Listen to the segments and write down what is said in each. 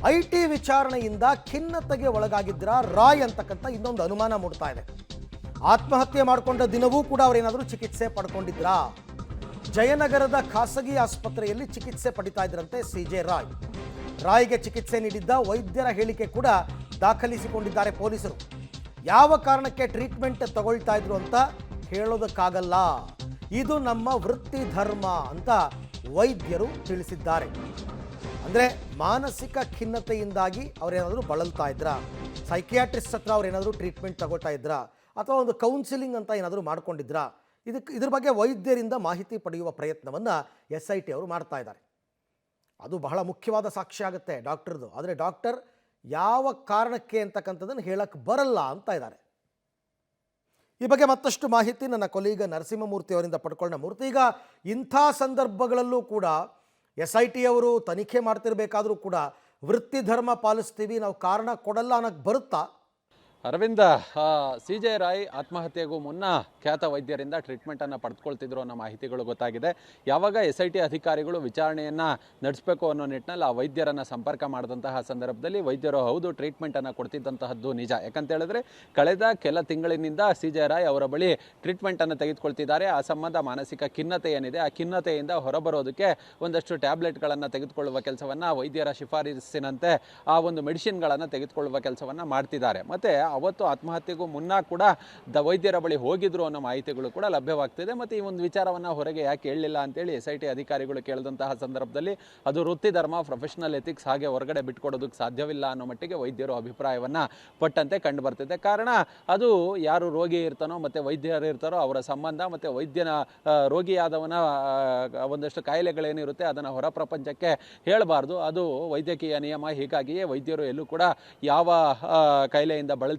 IT ವಿಚಾರಣೆಯಿಂದ ಖಿನ್ನತೆಗೆ ಒಳಗಾಗಿದ್ರ ರಾಯ್ ಅಂತಕ್ಕಂಥ ಇನ್ನೊಂದು ಅನುಮಾನ ಮೂಡ್ತಾ ಇದೆ. ಆತ್ಮಹತ್ಯೆ ಮಾಡಿಕೊಂಡ ದಿನವೂ ಕೂಡ ಅವರೇನಾದರೂ ಚಿಕಿತ್ಸೆ ಪಡ್ಕೊಂಡಿದ್ರಾ? ಜಯನಗರದ ಖಾಸಗಿ ಆಸ್ಪತ್ರೆಯಲ್ಲಿ ಚಿಕಿತ್ಸೆ ಪಡಿತಾ ಇದ್ರಂತೆ CJ ರಾಯ್. ರಾಯ್ಗೆ ಚಿಕಿತ್ಸೆ ನೀಡಿದ್ದ ವೈದ್ಯರ ಹೇಳಿಕೆ ಕೂಡ ದಾಖಲಿಸಿಕೊಂಡಿದ್ದಾರೆ ಪೊಲೀಸರು. ಯಾವ ಕಾರಣಕ್ಕೆ ಟ್ರೀಟ್ಮೆಂಟ್ ತಗೊಳ್ತಾ ಇದ್ರು ಅಂತ ಹೇಳೋದಕ್ಕಾಗಲ್ಲ, ಇದು ನಮ್ಮ ವೃತ್ತಿ ಧರ್ಮ ಅಂತ ವೈದ್ಯರು ತಿಳಿಸಿದ್ದಾರೆ. ಅಂದರೆ ಮಾನಸಿಕ ಖಿನ್ನತೆಯಿಂದಾಗಿ ಅವರೇನಾದರೂ ಬಳಲ್ತಾ ಇದ್ರಾ, ಸೈಕಿಯಾಟ್ರಿಸ್ಟ್ ಹತ್ರ ಅವ್ರೇನಾದರೂ ಟ್ರೀಟ್ಮೆಂಟ್ ತಗೋತಾ ಇದ್ರಾ, ಅಥವಾ ಒಂದು ಕೌನ್ಸಿಲಿಂಗ್ ಅಂತ ಏನಾದರೂ ಮಾಡ್ಕೊಂಡಿದ್ರಾ? ಇದ್ರ ಬಗ್ಗೆ ವೈದ್ಯರಿಂದ ಮಾಹಿತಿ ಪಡೆಯುವ ಪ್ರಯತ್ನವನ್ನು SIT ಅವರು ಮಾಡ್ತಾ ಇದ್ದಾರೆ. ಅದು ಬಹಳ ಮುಖ್ಯವಾದ ಸಾಕ್ಷಿ ಆಗುತ್ತೆ ಡಾಕ್ಟರ್ದು. ಆದರೆ ಡಾಕ್ಟರ್ ಯಾವ ಕಾರಣಕ್ಕೆ ಅಂತಕ್ಕಂಥದ್ದನ್ನು ಹೇಳಕ್ಕೆ ಬರಲ್ಲ ಅಂತ ಇದ್ದಾರೆ. ಈ ಬಗ್ಗೆ ಮತ್ತಷ್ಟು ಮಾಹಿತಿ ನನ್ನ ಕೊಲೀಗ ನರಸಿಂಹಮೂರ್ತಿ ಅವರಿಂದ ಪಡ್ಕೊಳ್ಳೋಣ. ಮೂರ್ತಿ, ಈಗ ಇಂಥ ಸಂದರ್ಭಗಳಲ್ಲೂ ಕೂಡ SIT ಅವರು ತನಿಖೆ ಮಾಡ್ತಿರ್ಬೇಕಾದ್ರೂ ಕೂಡ ವೃತ್ತಿ ಧರ್ಮ ಪಾಲಿಸ್ತೀವಿ, ನಾವು ಕಾರಣ ಕೊಡಲ್ಲ ಅನ್ನೋಕ್ಕೆ ಬರುತ್ತಾ? ಅರವಿಂದ, CJ ರಾಯ್ ಆತ್ಮಹತ್ಯೆಗೂ ಮುನ್ನ ಖ್ಯಾತ ವೈದ್ಯರಿಂದ ಟ್ರೀಟ್ಮೆಂಟನ್ನು ಪಡೆದುಕೊಳ್ತಿದ್ರು ಅನ್ನೋ ಮಾಹಿತಿಗಳು ಗೊತ್ತಾಗಿದೆ. ಯಾವಾಗ SIT ಅಧಿಕಾರಿಗಳು ವಿಚಾರಣೆಯನ್ನು ನಡೆಸಬೇಕು ಅನ್ನೋ ನಿಟ್ಟಿನಲ್ಲಿ ಆ ವೈದ್ಯರನ್ನು ಸಂಪರ್ಕ ಮಾಡಿದಂತಹ ಸಂದರ್ಭದಲ್ಲಿ ವೈದ್ಯರು ಹೌದು ಟ್ರೀಟ್ಮೆಂಟನ್ನು ಕೊಡ್ತಿದ್ದಂತಹದ್ದು ನಿಜ. ಯಾಕಂತೇಳಿದ್ರೆ ಕಳೆದ ಕೆಲ ತಿಂಗಳಿನಿಂದ CJ ರಾಯ್ ಅವರ ಬಳಿ ಟ್ರೀಟ್ಮೆಂಟನ್ನು ತೆಗೆದುಕೊಳ್ತಿದ್ದಾರೆ. ಆ ಸಂಬಂಧ ಮಾನಸಿಕ ಖಿನ್ನತೆ ಏನಿದೆ, ಆ ಖಿನ್ನತೆಯಿಂದ ಹೊರಬರೋದಕ್ಕೆ ಒಂದಷ್ಟು ಟ್ಯಾಬ್ಲೆಟ್ಗಳನ್ನು ತೆಗೆದುಕೊಳ್ಳುವ ಕೆಲಸವನ್ನು, ವೈದ್ಯರ ಶಿಫಾರಸಿನಂತೆ ಆ ಒಂದು ಮೆಡಿಸಿನ್ಗಳನ್ನು ತೆಗೆದುಕೊಳ್ಳುವ ಕೆಲಸವನ್ನು ಮಾಡ್ತಿದ್ದಾರೆ. ಮತ್ತು ಅವತ್ತು ಆತ್ಮಹತ್ಯೆಗೂ ಮುನ್ನ ಕೂಡ ವೈದ್ಯರ ಬಳಿ ಹೋಗಿದ್ರು ಅನ್ನೋ ಮಾಹಿತಿಗಳು ಕೂಡ ಲಭ್ಯವಾಗ್ತಿದೆ. ಮತ್ತು ಈ ಒಂದು ವಿಚಾರವನ್ನು ಹೊರಗೆ ಯಾಕೆ ಹೇಳಲಿಲ್ಲ ಅಂತೇಳಿ SIT ಅಧಿಕಾರಿಗಳು ಕೇಳಿದಂತಹ ಸಂದರ್ಭದಲ್ಲಿ ಅದು ವೃತ್ತಿ ಧರ್ಮ, ಪ್ರೊಫೆಷನಲ್ ಎಥಿಕ್ಸ್, ಹಾಗೆ ಹೊರಗಡೆ ಬಿಟ್ಕೊಡೋದಕ್ಕೆ ಸಾಧ್ಯವಿಲ್ಲ ಅನ್ನೋ ಮಟ್ಟಿಗೆ ವೈದ್ಯರು ಅಭಿಪ್ರಾಯವನ್ನು ಪಟ್ಟಂತೆ ಕಂಡು ಬರ್ತಿದೆ. ಕಾರಣ ಅದು ಯಾರು ರೋಗಿ ಇರ್ತಾನೋ ಮತ್ತು ವೈದ್ಯರು ಇರ್ತಾರೋ ಅವರ ಸಂಬಂಧ, ಮತ್ತು ವೈದ್ಯನ ರೋಗಿಯಾದವನ ಒಂದಷ್ಟು ಕಾಯಿಲೆಗಳೇನಿರುತ್ತೆ ಅದನ್ನು ಹೊರ ಪ್ರಪಂಚಕ್ಕೆ ಹೇಳಬಾರ್ದು, ಅದು ವೈದ್ಯಕೀಯ ನಿಯಮ. ಹೀಗಾಗಿಯೇ ವೈದ್ಯರು ಎಲ್ಲೂ ಕೂಡ ಯಾವ ಕಾಯಿಲೆಯಿಂದ ಬಳಲ್ತಿದ್ರು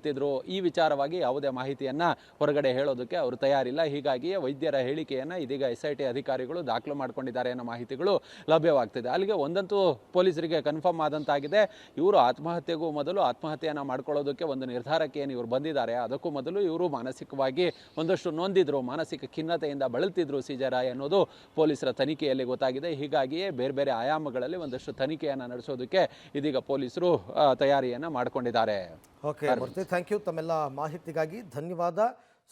ಈ ವಿಚಾರವಾಗಿ ಯಾವುದೇ ಮಾಹಿತಿಯನ್ನು ಹೊರಗಡೆ ಹೇಳೋದಕ್ಕೆ ಅವರು ತಯಾರಿಲ್ಲ. ಹೀಗಾಗಿಯೇ ವೈದ್ಯರ ಹೇಳಿಕೆಯನ್ನು ಇದೀಗ SIT ಅಧಿಕಾರಿಗಳು ದಾಖಲು ಮಾಡಿಕೊಂಡಿದ್ದಾರೆ ಅನ್ನೋ ಮಾಹಿತಿಗಳು ಲಭ್ಯವಾಗ್ತಿದೆ. ಅಲ್ಲಿಗೆ ಒಂದಂತೂ ಪೊಲೀಸರಿಗೆ ಕನ್ಫರ್ಮ್ ಆದಂತಾಗಿದೆ, ಇವರು ಆತ್ಮಹತ್ಯೆಗೂ ಮೊದಲು ಆತ್ಮಹತ್ಯೆಯನ್ನು ಮಾಡ್ಕೊಳ್ಳೋದಕ್ಕೆ ಒಂದು ನಿರ್ಧಾರಕ್ಕೆ ಏನು ಇವರು ಬಂದಿದ್ದಾರೆ, ಅದಕ್ಕೂ ಮೊದಲು ಇವರು ಮಾನಸಿಕವಾಗಿ ಒಂದಷ್ಟು ನೊಂದಿದ್ರು, ಮಾನಸಿಕ ಖಿನ್ನತೆಯಿಂದ ಬಳಲ್ತಿದ್ರು CJ ರಾಯ್ ಅನ್ನೋದು ಪೊಲೀಸರ ತನಿಖೆಯಲ್ಲಿ ಗೊತ್ತಾಗಿದೆ. ಹೀಗಾಗಿಯೇ ಬೇರೆ ಬೇರೆ ಆಯಾಮಗಳಲ್ಲಿ ಒಂದಷ್ಟು ತನಿಖೆಯನ್ನು ನಡೆಸೋದಕ್ಕೆ ಇದೀಗ ಪೊಲೀಸರು ತಯಾರಿಯನ್ನು ಮಾಡಿಕೊಂಡಿದ್ದಾರೆ. ಓಕೆ ಮೂರ್ತಿ, ಥ್ಯಾಂಕ್ ಯು ತಮ್ಮೆಲ್ಲ ಮಾಹಿತಿಗಾಗಿ, ಧನ್ಯವಾದ.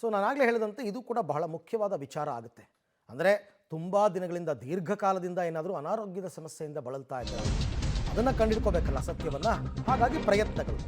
ಸೊ ನಾನಾಗಲೇ ಹೇಳಿದಂತೆ ಇದು ಕೂಡ ಬಹಳ ಮುಖ್ಯವಾದ ವಿಚಾರ ಆಗುತ್ತೆ. ಅಂದರೆ ತುಂಬ ದಿನಗಳಿಂದ, ದೀರ್ಘಕಾಲದಿಂದ ಏನಾದರೂ ಅನಾರೋಗ್ಯದ ಸಮಸ್ಯೆಯಿಂದ ಬಳಲ್ತಾ ಇದ್ದಾರೆ, ಅದನ್ನು ಕಂಡುಹಿಡ್ಕೋಬೇಕಲ್ಲ ಸತ್ಯವನ್ನು. ಹಾಗಾಗಿ ಪ್ರಯತ್ನಗಳು